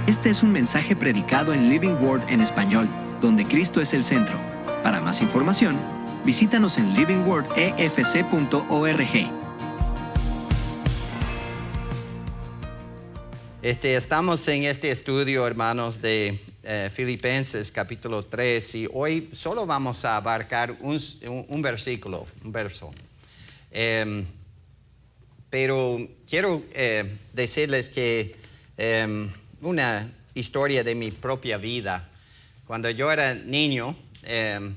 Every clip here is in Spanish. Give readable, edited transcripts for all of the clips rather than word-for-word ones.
Este es un mensaje predicado en Living Word en español, donde Cristo es el centro. Para más información, visítanos en livingwordefc.org. Estamos en este estudio, hermanos, de Filipenses capítulo 3, y hoy solo vamos a abarcar un versículo, un verso. Pero quiero decirles que una historia de mi propia vida. Cuando yo era niño, en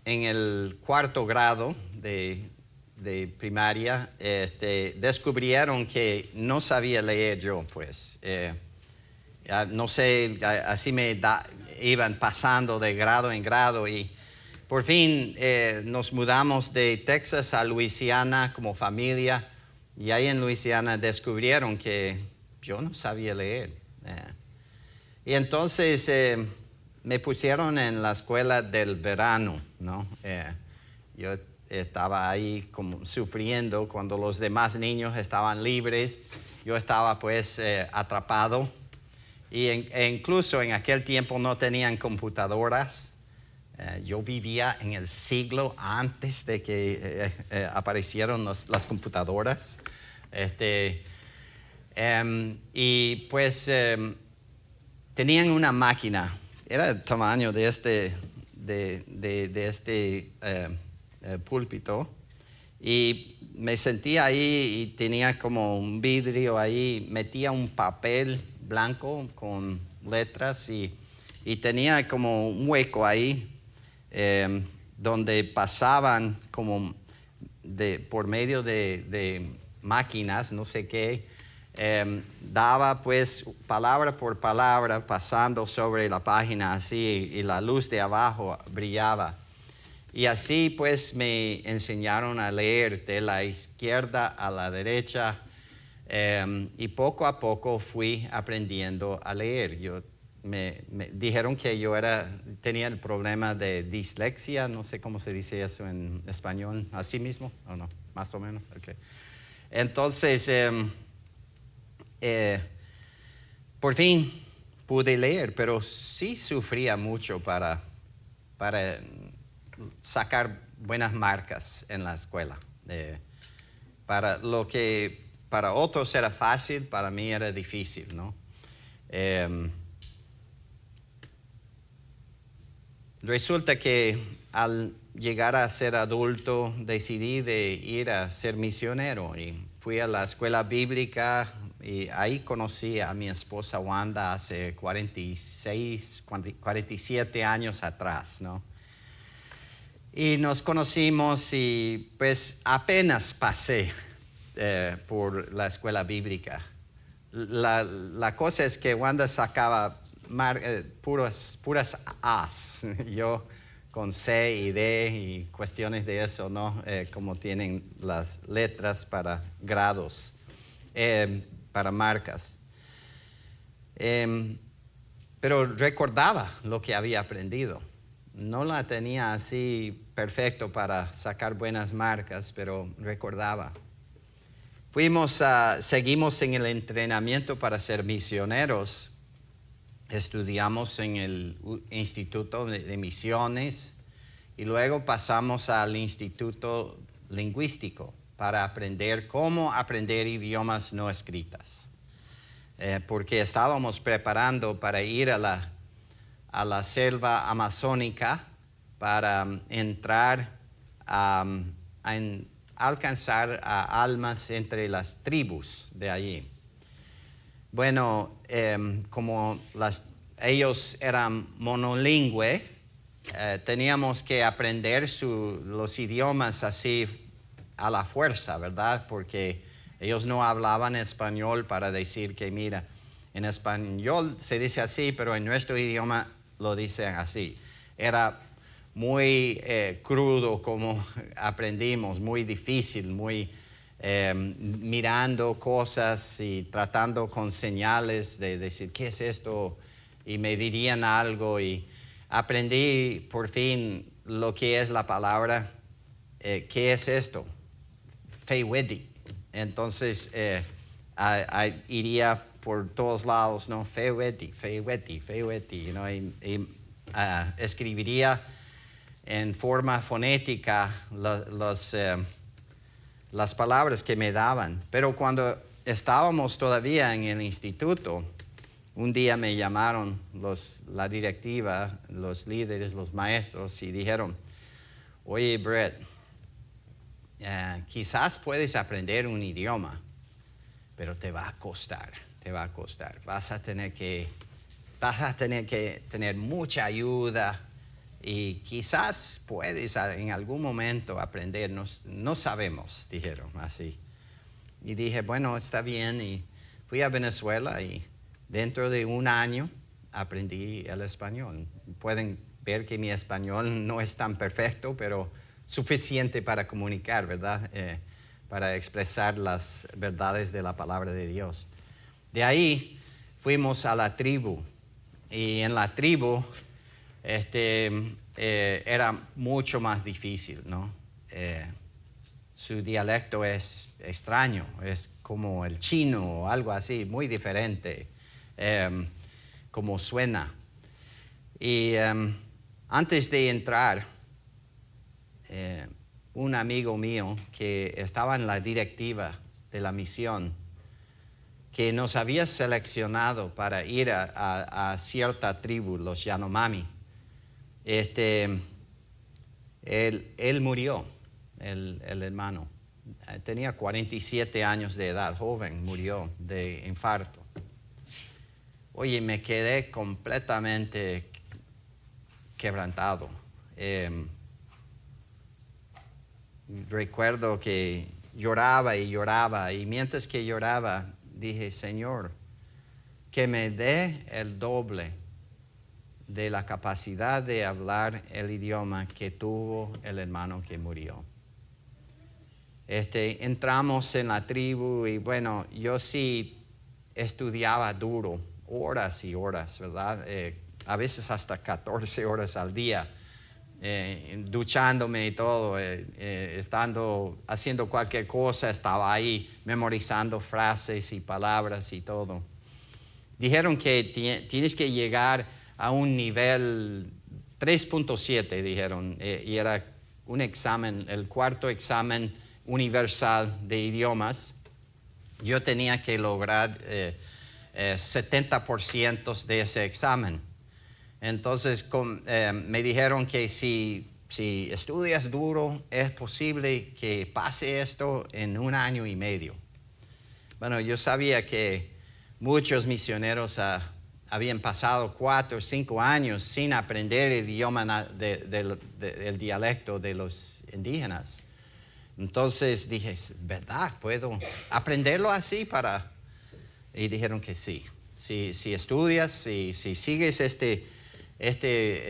el 4º grado de primaria, descubrieron que no sabía leer yo, pues. No sé, así iban pasando de grado en grado, y por fin nos mudamos de Texas a Luisiana como familia, y ahí en Luisiana descubrieron que yo no sabía leer. Y entonces me pusieron en la escuela del verano, ¿no? Yo estaba ahí como sufriendo cuando los demás niños estaban libres. Yo estaba pues atrapado. E incluso en aquel tiempo no tenían computadoras. Yo vivía en el siglo antes de que aparecieron las computadoras. Y pues tenían una máquina. Era el tamaño de este púlpito, y me sentía ahí y tenía como un vidrio ahí, metía un papel blanco con letras y tenía como un hueco ahí donde pasaban como por medio de máquinas, no sé qué, daba pues palabra por palabra pasando sobre la página así, y la luz de abajo brillaba. Y así pues me enseñaron a leer de la izquierda a la derecha, y poco a poco fui aprendiendo a leer. Me dijeron que yo tenía el problema de dislexia, no sé cómo se dice eso en español, así mismo, ¿o no? Más o menos, okay. Entonces, por fin pude leer, pero sí sufría mucho para sacar buenas marcas en la escuela. Para lo que para otros era fácil, para mí era difícil, ¿no? Resulta que al llegar a ser adulto decidí de ir a ser misionero, y fui a la escuela bíblica, y ahí conocí a mi esposa Wanda hace 47 años atrás, ¿no? Y nos conocimos, y pues apenas pasé por la escuela bíblica. La cosa es que Wanda sacaba puras A's. Yo con C y D y cuestiones de eso, ¿no? Como tienen las letras para grados, para marcas. Pero recordaba lo que había aprendido. No la tenía así perfecto para sacar buenas marcas, pero recordaba. Seguimos en el entrenamiento para ser misioneros. Estudiamos en el Instituto de Misiones, y luego pasamos al Instituto Lingüístico para aprender cómo aprender idiomas no escritas. Porque estábamos preparando para ir a la selva amazónica para entrar a alcanzar a almas entre las tribus de allí. Bueno, como ellos eran monolingües, teníamos que aprender los idiomas así a la fuerza, ¿verdad? Porque ellos no hablaban español para decir que, mira, en español se dice así, pero en nuestro idioma lo dicen así. Era muy crudo como aprendimos, muy difícil, muy mirando cosas y tratando con señales de decir, ¿qué es esto? Y me dirían algo, y aprendí por fin lo que es la palabra, ¿qué es esto? Fewedi. Entonces iría por todos lados, ¿no? Feueti, ¿no? Escribiría en forma fonética las palabras que me daban. Pero cuando estábamos todavía en el instituto, un día me llamaron la directiva, los líderes, los maestros, y dijeron, oye, Brett, quizás puedes aprender un idioma, pero te va a costar. Vas a tener que tener mucha ayuda y quizás puedes en algún momento aprender. No sabemos, dijeron así. Y dije, bueno, está bien. Y fui a Venezuela y dentro de un año aprendí el español. Pueden ver que mi español no es tan perfecto, pero suficiente para comunicar, ¿verdad? Para expresar las verdades de la palabra de Dios. De ahí fuimos a la tribu. Y en la tribu era mucho más difícil, ¿no? Su dialecto es extraño, es como el chino o algo así, muy diferente, como suena. Y antes de entrar, un amigo mío que estaba en la directiva de la misión, que nos había seleccionado para ir a cierta tribu, los Yanomami, él murió, el hermano. Tenía 47 años de edad, joven, murió de infarto. Oye, me quedé completamente quebrantado. Recuerdo que lloraba y mientras que lloraba dije, Señor, que me dé el doble de la capacidad de hablar el idioma que tuvo el hermano que murió. Entramos en la tribu y bueno, yo sí estudiaba duro, horas y horas, ¿verdad? A veces hasta 14 horas al día. Duchándome y todo, haciendo cualquier cosa, estaba ahí memorizando frases y palabras y todo. Dijeron que tienes que llegar a un nivel 3.7, dijeron, y era un examen, el cuarto examen universal de idiomas. Yo tenía que lograr 70% de ese examen. Entonces me dijeron que si estudias duro, es posible que pase esto en 1 año y medio. Bueno, yo sabía que muchos misioneros habían pasado 4 o 5 años sin aprender el idioma el dialecto de los indígenas. Entonces dije, ¿verdad? ¿Puedo aprenderlo así Y dijeron que sí. Si estudias, si sigues este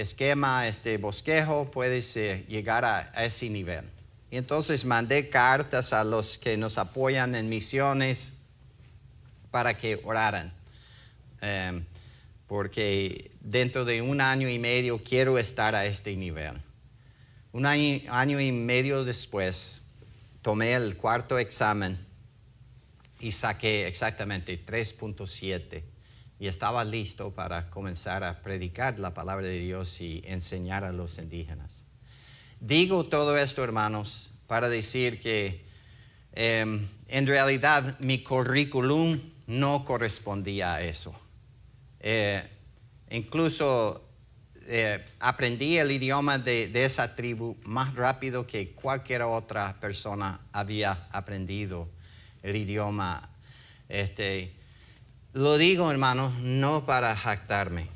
esquema, este bosquejo, puedes llegar a ese nivel. Y entonces mandé cartas a los que nos apoyan en misiones para que oraran. Porque dentro de 1 año y medio quiero estar a este nivel. 1 año y medio después, tomé el cuarto examen y saqué exactamente 3.7. Y estaba listo para comenzar a predicar la palabra de Dios y enseñar a los indígenas. Digo todo esto, hermanos, para decir que en realidad mi currículum no correspondía a eso. Incluso aprendí el idioma de esa tribu más rápido que cualquier otra persona había aprendido el idioma. Lo digo, hermanos, no para jactarme,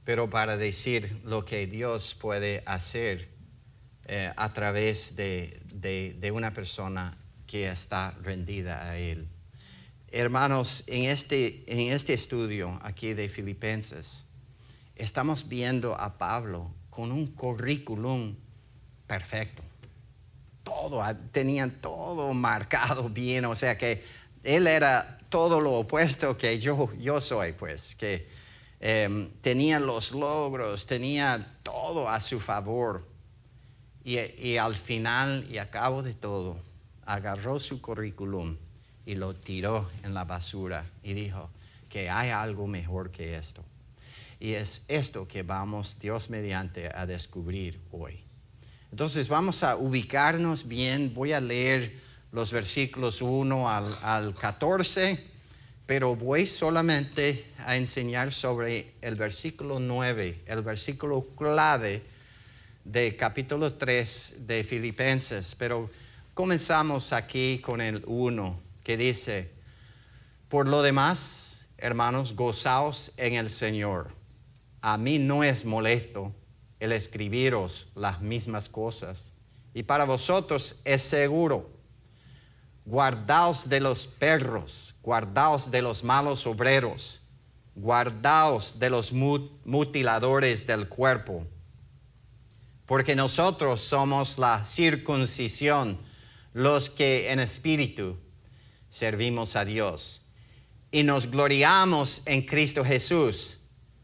pero para decir lo que Dios puede hacer a través de una persona que está rendida a Él. Hermanos, en este estudio aquí de Filipenses, estamos viendo a Pablo con un currículum perfecto. Tenían todo marcado bien, o sea que él era todo lo opuesto que yo soy, pues, que tenía los logros, tenía todo a su favor. Y al final y a cabo de todo, agarró su currículum y lo tiró en la basura y dijo que hay algo mejor que esto. Y es esto que vamos, Dios mediante, a descubrir hoy. Entonces vamos a ubicarnos bien. Voy a leer los versículos 1 al 14, pero voy solamente a enseñar sobre el versículo 9, el versículo clave de capítulo 3 de Filipenses. Pero comenzamos aquí con el 1, que dice: por lo demás, hermanos, gozaos en el Señor. A mí no es molesto el escribiros las mismas cosas, y para vosotros es seguro. Guardaos de los perros, guardaos de los malos obreros, guardaos de los mutiladores del cuerpo, porque nosotros somos la circuncisión, los que en espíritu servimos a Dios, y nos gloriamos en Cristo Jesús,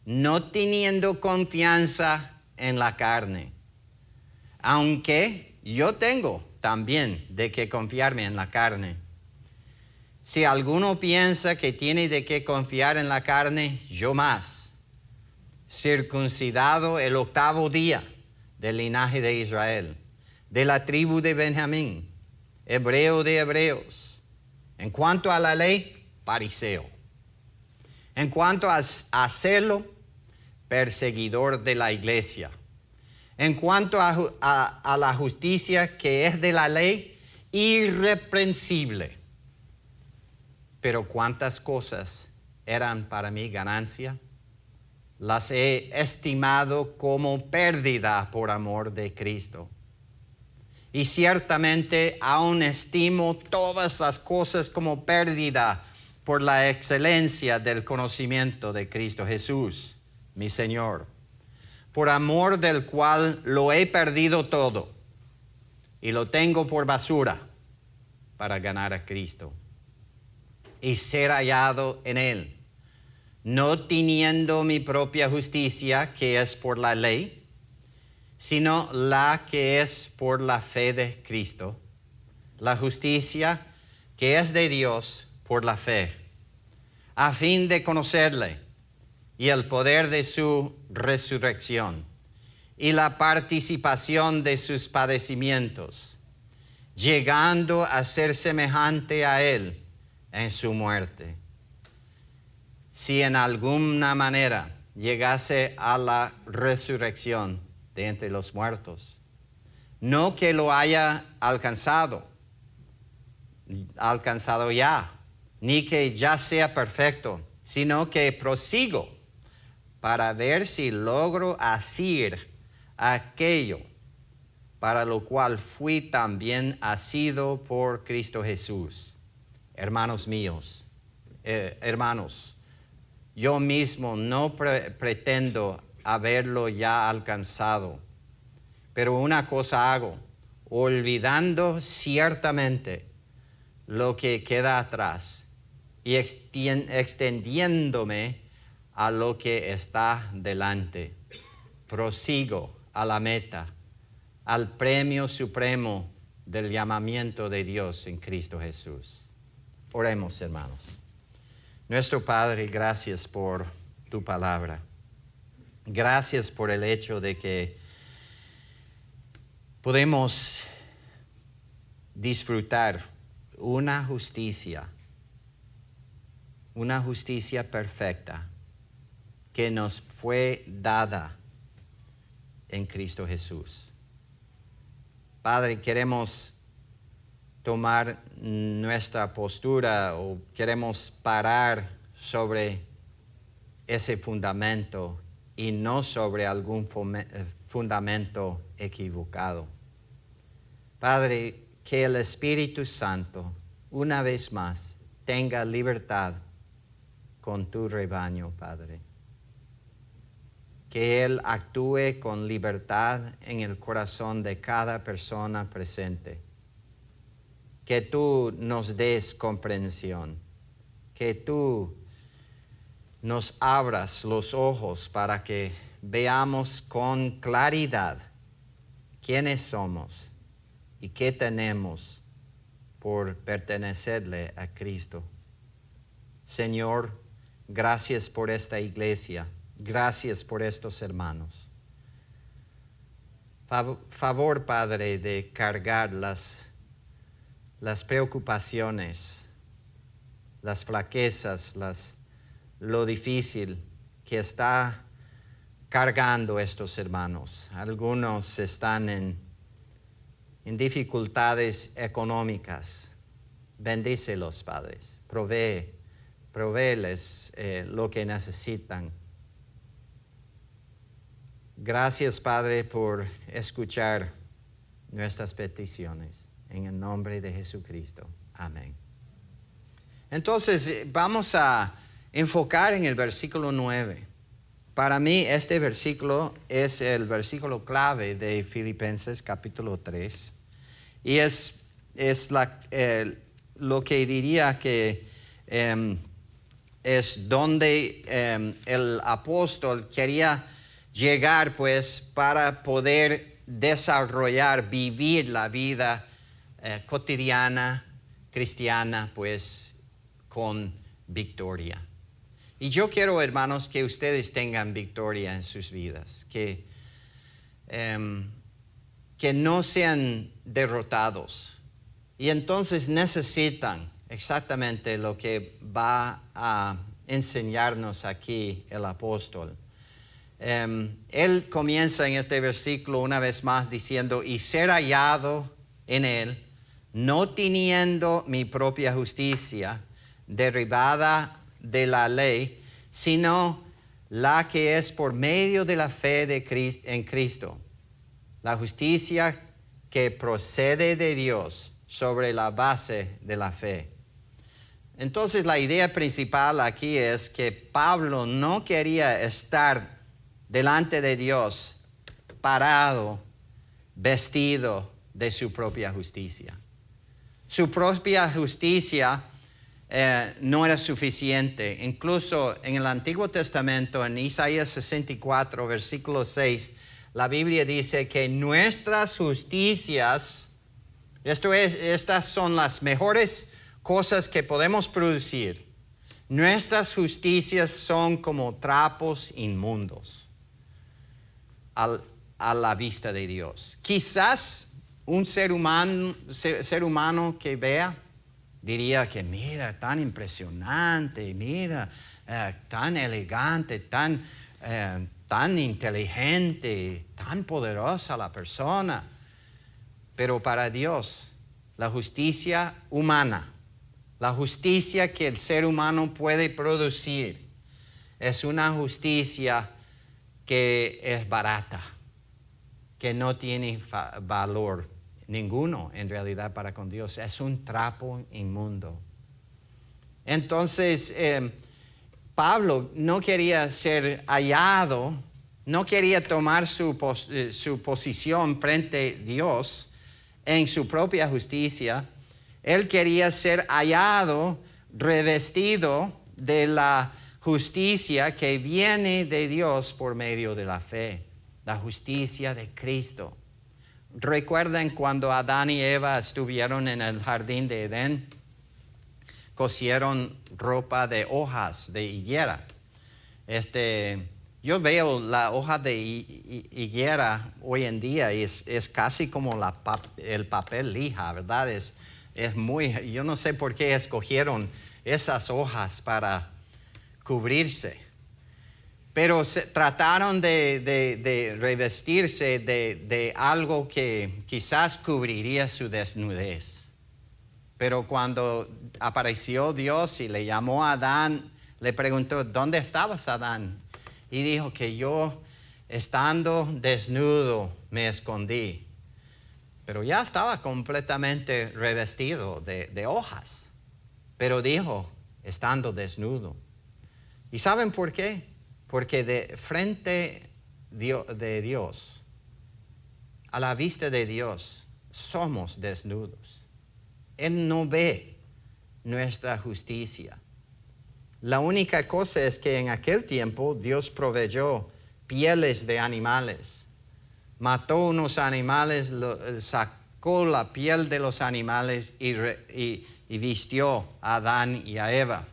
no teniendo confianza en la carne, aunque yo tengo también de qué confiarme en la carne. Si alguno piensa que tiene de qué confiar en la carne, yo más, circuncidado el 8º día del linaje de Israel, de la tribu de Benjamín, hebreo de hebreos, en cuanto a la ley, fariseo, en cuanto a celo, perseguidor de la iglesia, en cuanto a la justicia que es de la ley, irreprensible. Pero cuántas cosas eran para mí ganancia, las he estimado como pérdida por amor de Cristo. Y ciertamente aún estimo todas las cosas como pérdida por la excelencia del conocimiento de Cristo Jesús, mi Señor, por amor del cual lo he perdido todo y lo tengo por basura para ganar a Cristo y ser hallado en Él, no teniendo mi propia justicia que es por la ley, sino la que es por la fe de Cristo, la justicia que es de Dios por la fe, a fin de conocerle y el poder de su resurrección y la participación de sus padecimientos, llegando a ser semejante a Él en su muerte, si en alguna manera llegase a la resurrección de entre los muertos. No que lo haya alcanzado ya, ni que ya sea perfecto, sino que prosigo para ver si logro asir aquello para lo cual fui también asido por Cristo Jesús. Hermanos míos, hermanos, yo mismo no pretendo haberlo ya alcanzado, pero una cosa hago, olvidando ciertamente lo que queda atrás y extendiéndome a lo que está delante, prosigo a la meta, al premio supremo del llamamiento de Dios en Cristo Jesús. Oremos, hermanos. Nuestro Padre, gracias por tu palabra. Gracias por el hecho de que podemos disfrutar una justicia perfecta que nos fue dada en Cristo Jesús. Padre, queremos tomar nuestra postura o queremos parar sobre ese fundamento y no sobre algún fundamento equivocado. Padre, que el Espíritu Santo una vez más tenga libertad con tu rebaño, Padre. Que Él actúe con libertad en el corazón de cada persona presente. Que tú nos des comprensión. Que tú nos abras los ojos para que veamos con claridad quiénes somos y qué tenemos por pertenecerle a Cristo. Señor, gracias por esta iglesia. Gracias por estos hermanos. Favor, Padre, de cargar las preocupaciones, las flaquezas, lo difícil que está cargando estos hermanos. Algunos están en dificultades económicas. Bendícelos, padres. Provéeles lo que necesitan. Gracias, Padre, por escuchar nuestras peticiones. En el nombre de Jesucristo. Amén. Entonces, vamos a enfocar en el versículo 9. Para mí, este versículo es el versículo clave de Filipenses capítulo 3. Y es lo que diría que es donde el apóstol quería llegar, pues, para poder desarrollar, vivir la vida cotidiana, cristiana, pues, con victoria. Y yo quiero, hermanos, que ustedes tengan victoria en sus vidas, que no sean derrotados. Y entonces necesitan exactamente lo que va a enseñarnos aquí el apóstol. Él comienza en este versículo una vez más diciendo, y ser hallado en él, no teniendo mi propia justicia derivada de la ley, sino la que es por medio de la fe en Cristo, la justicia que procede de Dios sobre la base de la fe. Entonces la idea principal aquí es que Pablo no quería estar delante de Dios parado, vestido de su propia justicia. Su propia justicia no era suficiente. Incluso en el Antiguo Testamento, en Isaías 64, versículo 6, la Biblia dice que nuestras justicias, estas son las mejores cosas que podemos producir. Nuestras justicias son como trapos inmundos a la vista de Dios. Quizás un ser humano que vea diría que mira, tan impresionante, mira, tan elegante, tan inteligente, tan poderosa la persona. Pero para Dios, la justicia humana, la justicia que el ser humano puede producir, es una justicia que es barata, que no tiene valor ninguno en realidad para con Dios. Es un trapo inmundo. Entonces, Pablo no quería ser hallado, no quería tomar su posición frente a Dios en su propia justicia. Él quería ser hallado, revestido de la justicia que viene de Dios por medio de la fe, la justicia de Cristo. ¿Recuerdan cuando Adán y Eva estuvieron en el jardín de Edén? Cosieron ropa de hojas de higuera. Yo veo la hoja de higuera hoy en día y es casi como el papel lija, ¿verdad? Yo no sé por qué escogieron esas hojas para cubrirse. Pero trataron de revestirse de algo que quizás cubriría su desnudez. Pero cuando apareció Dios y le llamó a Adán, le preguntó, ¿dónde estabas, Adán? Y dijo que yo, estando desnudo, me escondí. Pero ya estaba completamente revestido de hojas. Pero dijo, estando desnudo. ¿Y saben por qué? Porque de frente de Dios, a la vista de Dios, somos desnudos. Él no ve nuestra justicia. La única cosa es que en aquel tiempo Dios proveyó pieles de animales. Mató unos animales, sacó la piel de los animales y vistió a Adán y a Eva.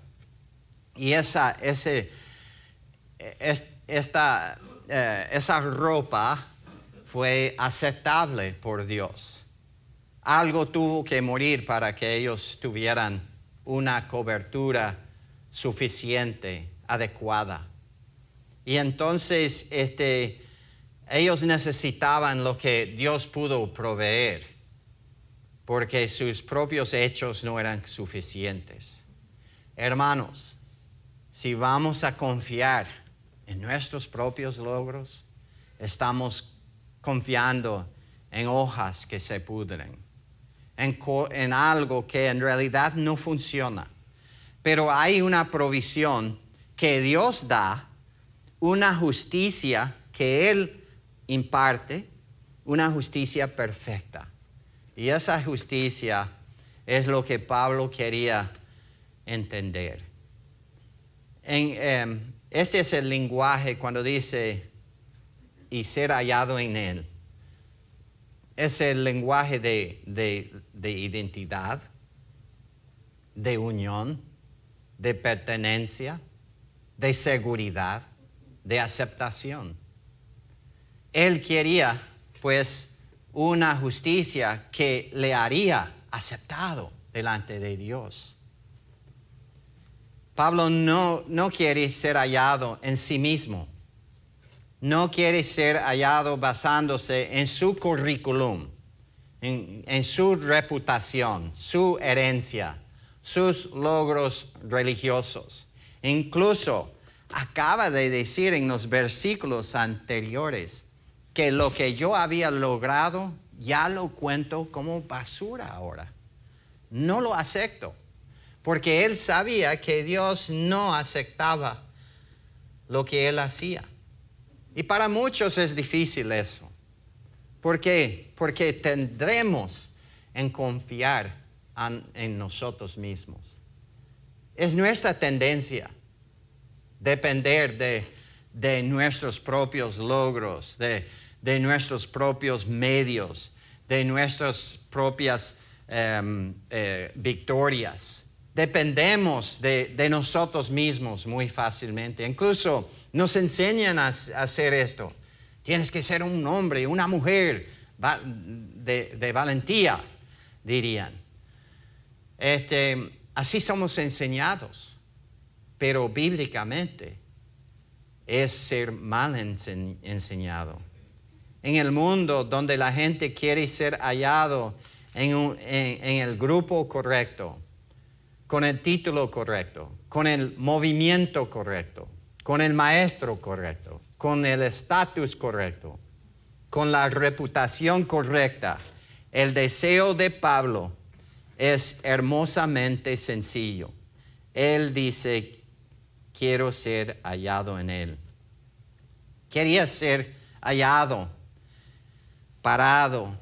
Y esa ropa fue aceptable por Dios. Algo tuvo que morir para que ellos tuvieran una cobertura suficiente, adecuada. Y entonces ellos necesitaban lo que Dios pudo proveer, porque sus propios hechos no eran suficientes. Hermanos, si vamos a confiar en nuestros propios logros, estamos confiando en hojas que se pudren, en algo que en realidad no funciona. Pero hay una provisión que Dios da, una justicia que Él imparte, una justicia perfecta. Y esa justicia es lo que Pablo quería entender. Este es el lenguaje cuando dice y ser hallado en Él. Es el lenguaje de identidad, de unión, de pertenencia, de seguridad, de aceptación. Él quería, pues, una justicia que le haría aceptado delante de Dios. Pablo no quiere ser hallado en sí mismo. No quiere ser hallado basándose en su currículum, en su reputación, su herencia, sus logros religiosos. Incluso acaba de decir en los versículos anteriores que lo que yo había logrado ya lo cuento como basura ahora. No lo acepto, porque él sabía que Dios no aceptaba lo que él hacía. Y para muchos es difícil eso. ¿Por qué? Porque tendremos en confiar en nosotros mismos. Es nuestra tendencia depender de nuestros propios logros, de nuestros propios medios, de nuestras propias victorias. Dependemos de nosotros mismos muy fácilmente. Incluso nos enseñan a hacer esto. Tienes que ser un hombre, una mujer de valentía, dirían. Así somos enseñados, pero bíblicamente es ser mal enseñado. En el mundo donde la gente quiere ser hallado en el grupo correcto, con el título correcto, con el movimiento correcto, con el maestro correcto, con el estatus correcto, con la reputación correcta, el deseo de Pablo es hermosamente sencillo. Él dice, quiero ser hallado en Él. Quería ser hallado, parado,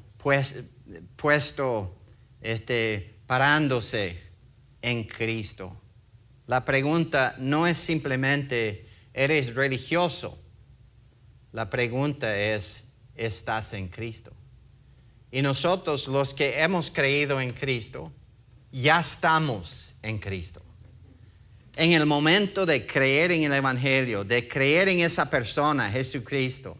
puesto, parándose en Cristo. La pregunta no es simplemente, ¿eres religioso? La pregunta es, ¿estás en Cristo? Y nosotros, los que hemos creído en Cristo, ya estamos en Cristo. En el momento de creer en el Evangelio, de creer en esa persona, Jesucristo,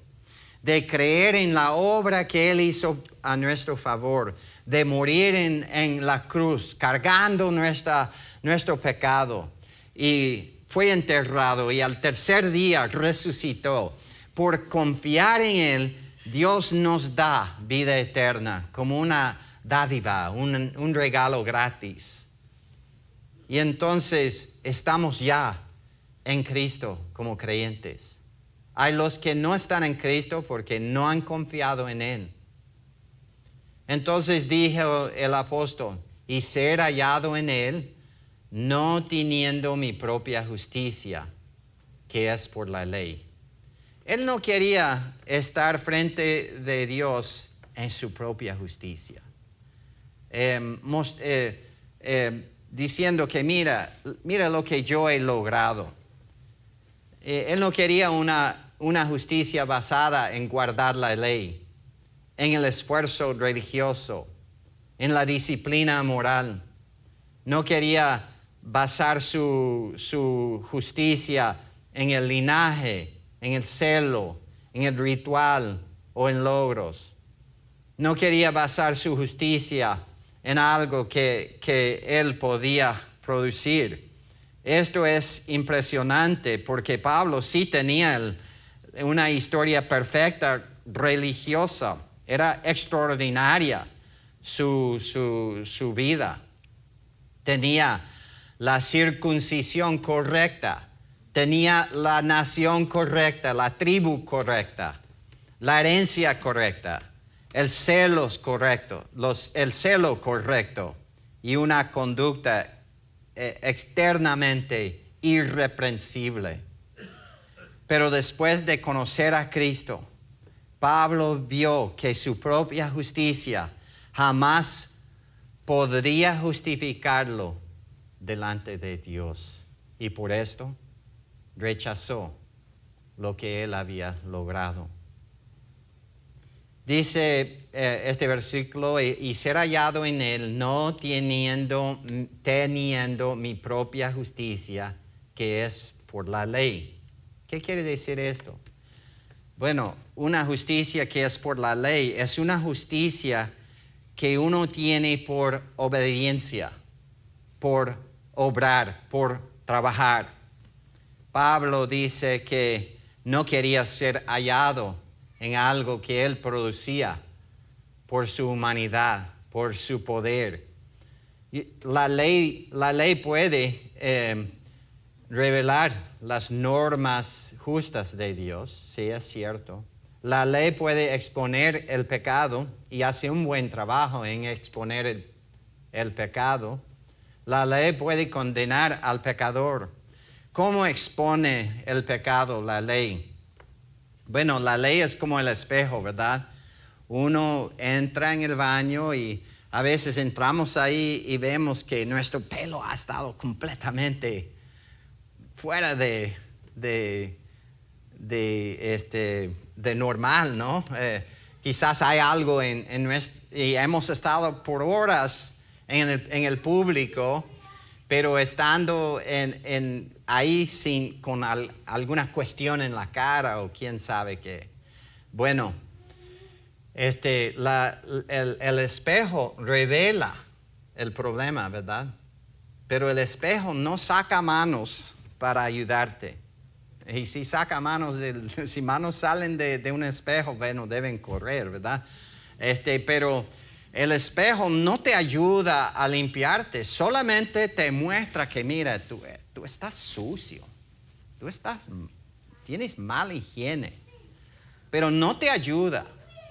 de creer en la obra que Él hizo a nuestro favor, de morir en la cruz, cargando nuestro pecado, y fue enterrado y al tercer día resucitó. Por confiar en Él, Dios nos da vida eterna como una dádiva, un regalo gratis. Y entonces estamos ya en Cristo como creyentes. Hay los que no están en Cristo porque no han confiado en Él. Entonces dijo el apóstol, y ser hallado en Él, no teniendo mi propia justicia, que es por la ley. Él no quería estar frente de Dios en su propia justicia. Diciendo que mira lo que yo he logrado. Él no quería una justicia basada en guardar la ley, en el esfuerzo religioso, en la disciplina moral. No quería basar su justicia en el linaje, en el celo, en el ritual o en logros. No quería basar su justicia en algo que él podía producir. Esto es impresionante porque Pablo sí tenía una historia perfecta religiosa. Era extraordinaria su vida. Tenía la circuncisión correcta. Tenía la nación correcta, la tribu correcta, la herencia correcta, el celo correcto y una conducta externamente irreprensible. Pero después de conocer a Cristo, Pablo vio que su propia justicia jamás podría justificarlo delante de Dios. Y por esto rechazó lo que él había logrado. Dice este versículo, y ser hallado en él, no teniendo mi propia justicia, que es por la ley. ¿Qué quiere decir esto? Bueno, una justicia que es por la ley es una justicia que uno tiene por obediencia, por obrar, por trabajar. Pablo dice que no quería ser hallado en algo que él producía por su humanidad, por su poder. La ley puede revelar las normas justas de Dios, sí es cierto. La ley puede exponer el pecado y hace un buen trabajo en exponer el pecado. La ley puede condenar al pecador. ¿Cómo expone el pecado la ley? Bueno, la ley es como el espejo, ¿verdad? Uno entra en el baño y a veces entramos ahí y vemos que nuestro pelo ha estado completamente fuera de normal, ¿no? Quizás hay algo en nuestro, y hemos estado por horas en el público, pero estando ahí con alguna cuestión en la cara o quién sabe qué. Bueno, el espejo revela el problema, ¿verdad? Pero el espejo no saca manos para ayudarte. Y si saca manos, si manos salen de un espejo, bueno, deben correr, ¿verdad? Pero el espejo no te ayuda a limpiarte, solamente te muestra que, mira, tú estás sucio, tienes mala higiene, pero no te ayuda.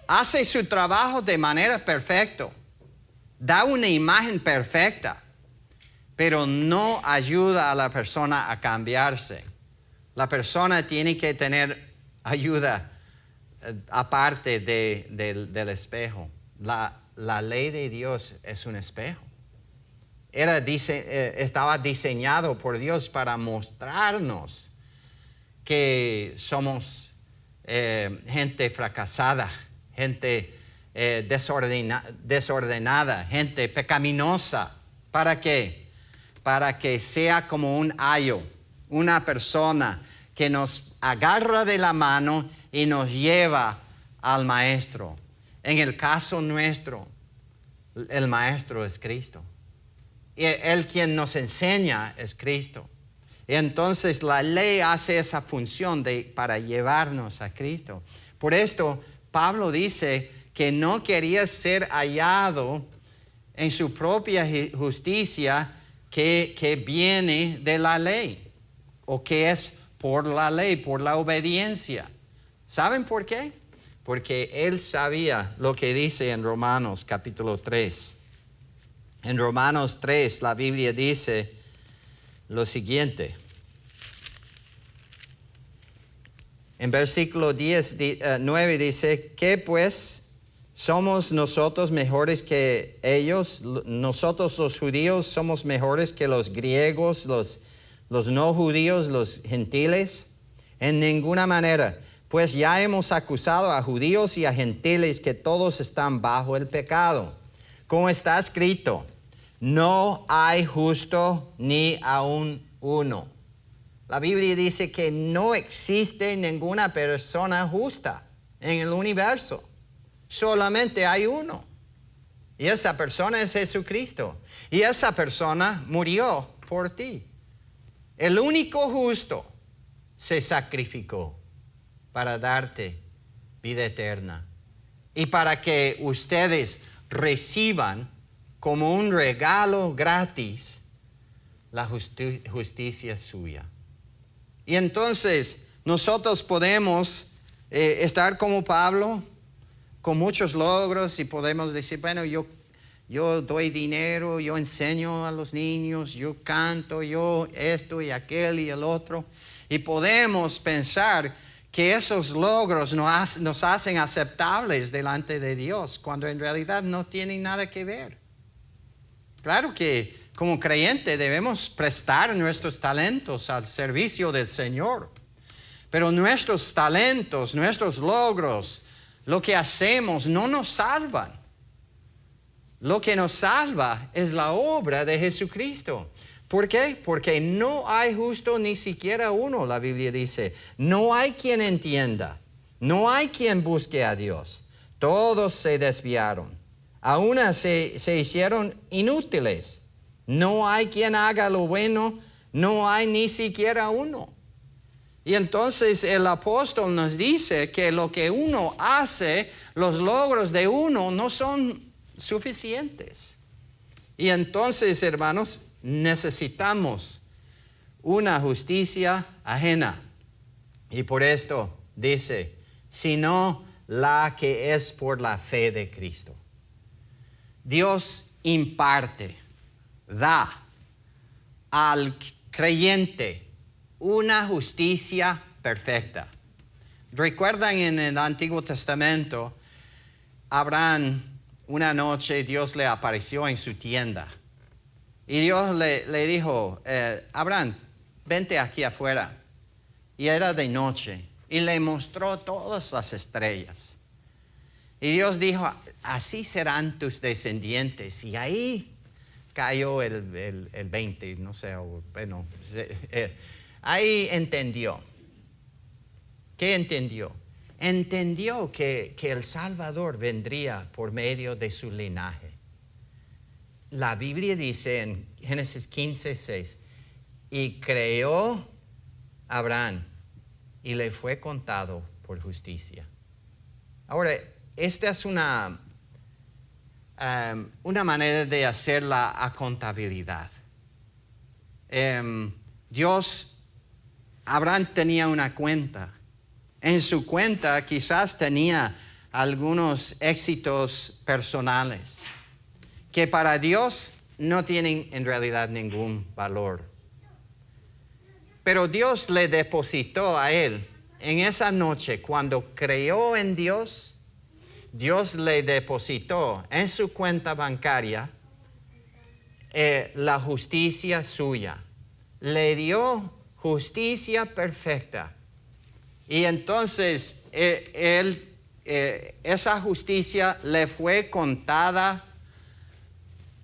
Hace su trabajo de manera perfecta, da una imagen perfecta, pero no ayuda a la persona a cambiarse. La persona tiene que tener ayuda aparte del espejo. La ley de Dios es un espejo. Estaba diseñado por Dios para mostrarnos que somos gente fracasada, gente desordenada, gente pecaminosa. ¿Para qué? Para que sea como un ayo, una persona que nos agarra de la mano y nos lleva al Maestro. En el caso nuestro, el Maestro es Cristo. Y Él quien nos enseña es Cristo. Y entonces la ley hace esa función para llevarnos a Cristo. Por esto, Pablo dice que no quería ser hallado en su propia justicia que viene de la ley, o que es por la ley, por la obediencia. ¿Saben por qué? Porque él sabía lo que dice en Romanos capítulo 3. En Romanos 3 la Biblia dice lo siguiente. En versículo 9 dice, ¿qué pues? ¿Somos nosotros mejores que ellos? ¿Nosotros los judíos somos mejores que los griegos, los no judíos, los gentiles? En ninguna manera, pues ya hemos acusado a judíos y a gentiles que todos están bajo el pecado. como está escrito, no hay justo ni aun uno. La Biblia dice que no existe ninguna persona justa en el universo. Solamente hay uno. Y esa persona es Jesucristo. Y esa persona murió por ti. El único justo se sacrificó para darte vida eterna. Y para que ustedes reciban como un regalo gratis la justicia suya. Y entonces nosotros podemos estar como Pablo, con muchos logros, y podemos decir, bueno, yo doy dinero, yo enseño a los niños, yo canto, yo esto y aquel y el otro. Y podemos pensar que esos logros nos hacen aceptables delante de Dios, cuando en realidad no tienen nada que ver. Claro que como creyente debemos prestar nuestros talentos al servicio del Señor. Pero nuestros talentos, nuestros logros, lo que hacemos no nos salvan. Lo que nos salva es la obra de Jesucristo. ¿Por qué? Porque no hay justo ni siquiera uno, la Biblia dice. No hay quien entienda. No hay quien busque a Dios. Todos se desviaron. Aún se hicieron inútiles. No hay quien haga lo bueno. No hay ni siquiera uno. Y entonces el apóstol nos dice que lo que uno hace, los logros de uno no son suficientes. Y entonces, hermanos, necesitamos una justicia ajena. Y por esto dice, sino la que es por la fe de Cristo. Dios imparte, da al creyente una justicia perfecta. ¿Recuerdan en el Antiguo Testamento, Abraham, una noche Dios le apareció en su tienda? Y Dios le dijo, Abraham, vente aquí afuera. Y era de noche. Y le mostró todas las estrellas. Y Dios dijo, así serán tus descendientes. Y ahí cayó el 20, no sé, bueno, ahí entendió. ¿Qué entendió? Entendió que el Salvador vendría por medio de su linaje. La Biblia dice en Génesis 15:6, y creó Abraham y le fue contado por justicia. Ahora, esta es una manera de hacer la contabilidad. Abraham tenía una cuenta. En su cuenta quizás tenía algunos éxitos personales que para Dios no tienen en realidad ningún valor. Pero Dios le depositó a él en esa noche, cuando creyó en Dios, Dios le depositó en su cuenta bancaria la justicia suya. Le dio justicia perfecta. Y entonces esa justicia le fue contada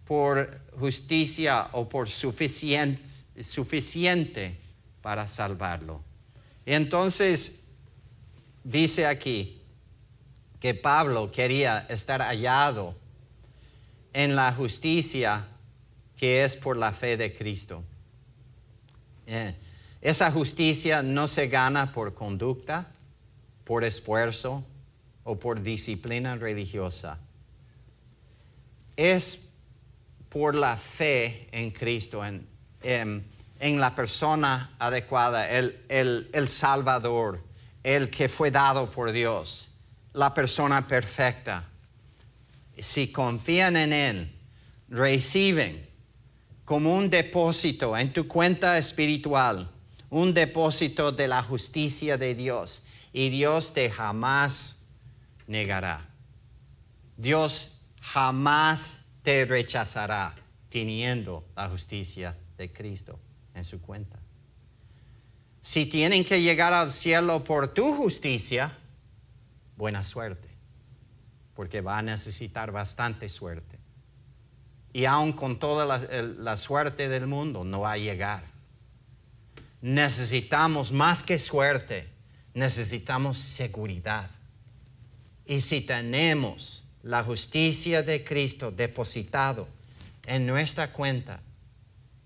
por justicia o por suficiente para salvarlo. Y entonces dice aquí que Pablo quería estar hallado en la justicia que es por la fe de Cristo. Esa justicia no se gana por conducta, por esfuerzo o por disciplina religiosa. Es por la fe en Cristo, en la persona adecuada, el Salvador, el que fue dado por Dios, la persona perfecta. Si confían en Él, reciben como un depósito en tu cuenta espiritual, un depósito de la justicia de Dios, y Dios te jamás negará. Dios jamás te rechazará teniendo la justicia de Cristo en su cuenta. Si tienen que llegar al cielo por tu justicia, buena suerte, porque va a necesitar bastante suerte. y aun con toda la suerte del mundo no va a llegar. Necesitamos más que suerte, necesitamos seguridad. Y si tenemos la justicia de Cristo depositado en nuestra cuenta,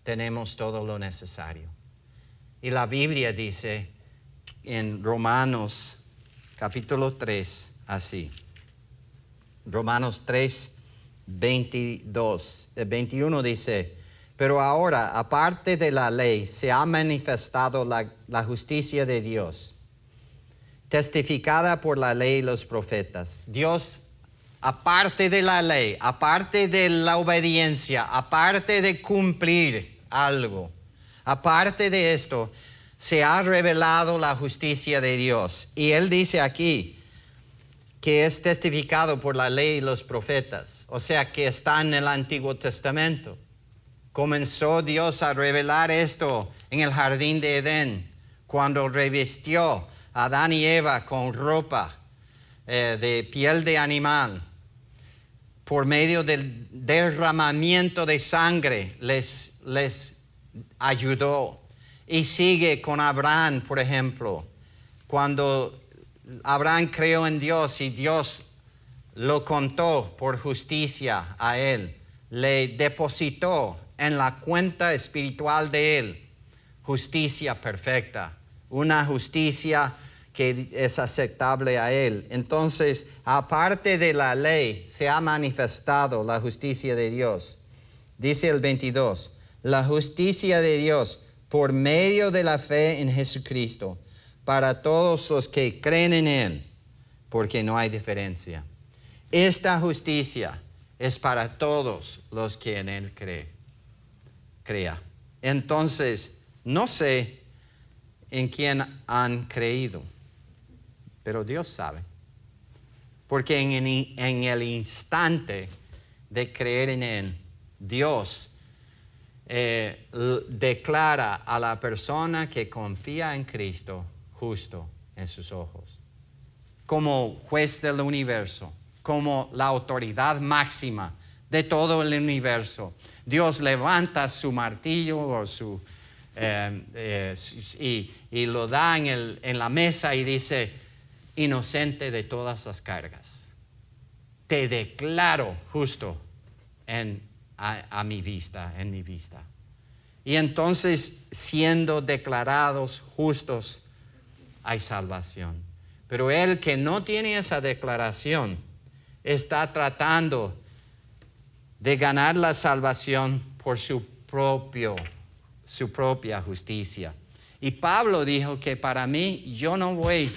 tenemos todo lo necesario. Y la Biblia dice en Romanos capítulo 3, así. Romanos 3, 21 dice, pero ahora, aparte de la ley, se ha manifestado la justicia de Dios, testificada por la ley y los profetas. Dios, aparte de la ley, aparte de la obediencia, aparte de cumplir algo, aparte de esto, se ha revelado la justicia de Dios. Y Él dice aquí que es testificado por la ley y los profetas, o sea que está en el Antiguo Testamento. Comenzó Dios a revelar esto en el jardín de Edén, cuando revistió a Adán y Eva con ropa de piel de animal. Por medio del derramamiento de sangre les ayudó. Y sigue con Abraham, por ejemplo, cuando Abraham creó en Dios y Dios lo contó por justicia a él, le depositó en la cuenta espiritual de él justicia perfecta, una justicia que es aceptable a él. Entonces, aparte de la ley, se ha manifestado la justicia de Dios. Dice el 22, la justicia de Dios por medio de la fe en Jesucristo, para todos los que creen en Él, porque no hay diferencia. Esta justicia es para todos los que en Él crea. Entonces, no sé en quién han creído, pero Dios sabe. Porque en el instante de creer en Él, Dios declara a la persona que confía en Cristo justo en sus ojos, como juez del universo, como la autoridad máxima de todo el universo. Dios levanta su martillo o y lo da en la mesa y dice, inocente de todas las cargas. Te declaro justo en mi vista. Y entonces, siendo declarados justos, hay salvación. Pero el que no tiene esa declaración está tratando de ganar la salvación por su propia justicia. Y Pablo dijo que para mí, yo no voy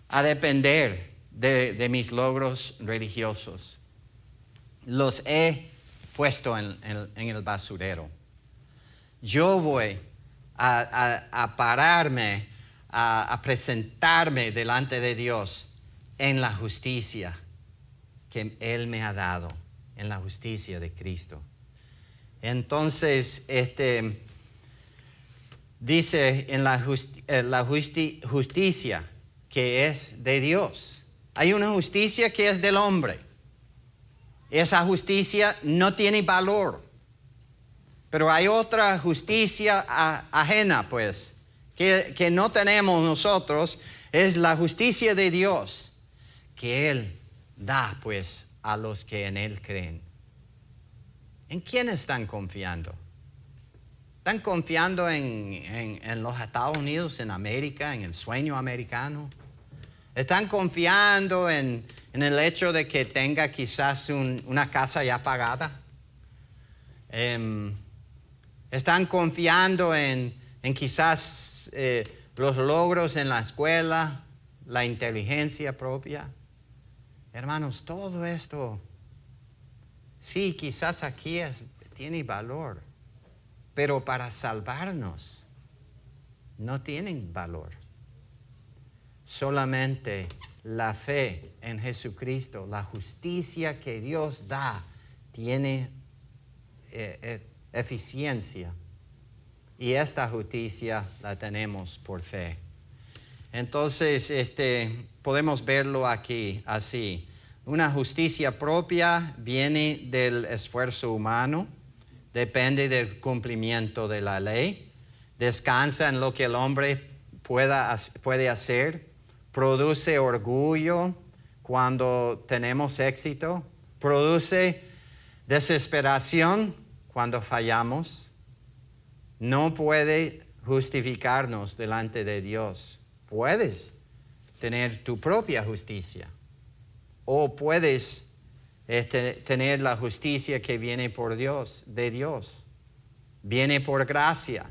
a depender de mis logros religiosos. Los he puesto en el basurero. Yo voy a pararme, a presentarme delante de Dios en la justicia que Él me ha dado, en la justicia de Cristo. Entonces, dice en la justicia que es de Dios. Hay una justicia que es del hombre. Esa justicia no tiene valor. Pero hay otra justicia ajena, pues, que no tenemos nosotros. Es la justicia de Dios, que Él da, pues, a los que en Él creen. ¿En quién están confiando? ¿Están confiando en los Estados Unidos, en América, en el sueño americano? ¿Están confiando en el hecho de que tenga quizás una casa ya pagada? ¿Están confiando en quizás los logros en la escuela, la inteligencia propia? Hermanos, todo esto, sí, quizás aquí tiene valor, pero para salvarnos no tienen valor. Solamente la fe en Jesucristo, la justicia que Dios da, tiene eficiencia. Y esta justicia la tenemos por fe. Entonces, podemos verlo aquí así. Una justicia propia viene del esfuerzo humano, depende del cumplimiento de la ley, descansa en lo que el hombre puede hacer, produce orgullo cuando tenemos éxito, produce desesperación cuando fallamos, no puede justificarnos delante de Dios. Puedes tener tu propia justicia o puedes tener la justicia que viene por Dios, de Dios. Viene por gracia,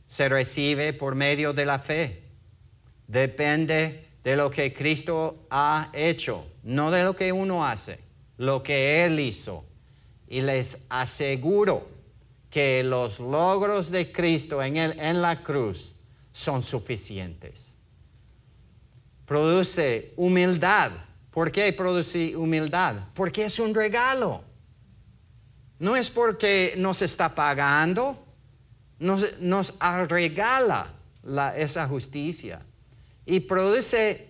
se recibe por medio de la fe. Depende de lo que Cristo ha hecho, no de lo que uno hace, lo que Él hizo. Y les aseguro que los logros de Cristo en la cruz son suficientes. Produce humildad. ¿Por qué produce humildad? Porque es un regalo. No es porque nos está pagando, nos regala esa justicia. Y produce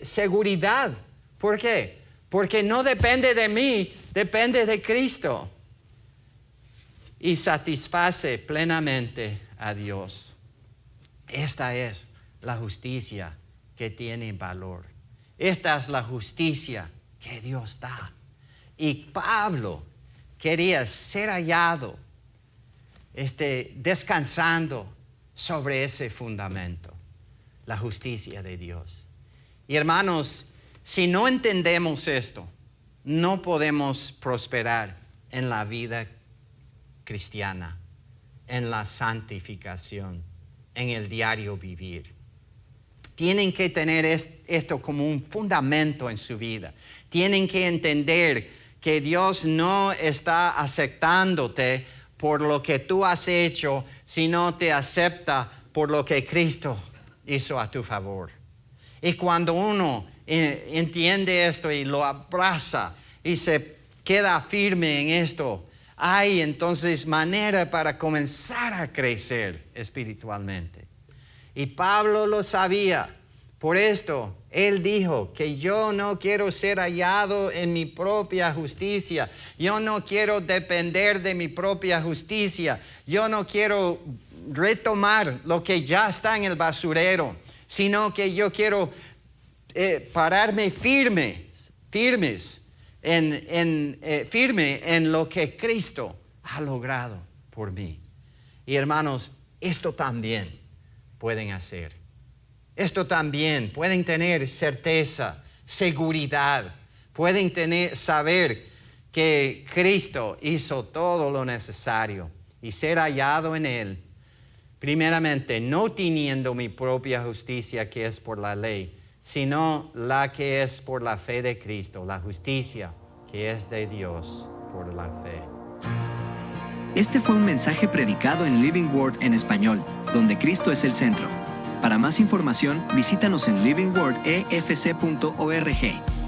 seguridad. ¿Por qué? Porque no depende de mí, depende de Cristo. Y satisface plenamente a Dios. Esta es la justicia que tiene valor. Esta es la justicia que Dios da. Y Pablo quería ser hallado, descansando sobre ese fundamento, la justicia de Dios. Y hermanos, si no entendemos esto, no podemos prosperar en la vida cristiana, en la santificación, en el diario vivir. Tienen que tener esto como un fundamento en su vida. Tienen que entender que Dios no está aceptándote por lo que tú has hecho, sino te acepta por lo que Cristo hizo a tu favor. Y cuando uno entiende esto y lo abraza y se queda firme en esto, hay entonces manera para comenzar a crecer espiritualmente. Y Pablo lo sabía. Por esto, él dijo que yo no quiero ser hallado en mi propia justicia. Yo no quiero depender de mi propia justicia. Yo no quiero retomar lo que ya está en el basurero, sino que yo quiero pararme firme en lo que Cristo ha logrado por mí. Y hermanos, esto también pueden hacer. Esto también pueden tener certeza, seguridad. Pueden saber que Cristo hizo todo lo necesario y ser hallado en Él. Primeramente, no teniendo mi propia justicia que es por la ley, sino la que es por la fe de Cristo, la justicia que es de Dios por la fe. Este fue un mensaje predicado en Living Word en español, donde Cristo es el centro. Para más información, visítanos en livingwordefc.org.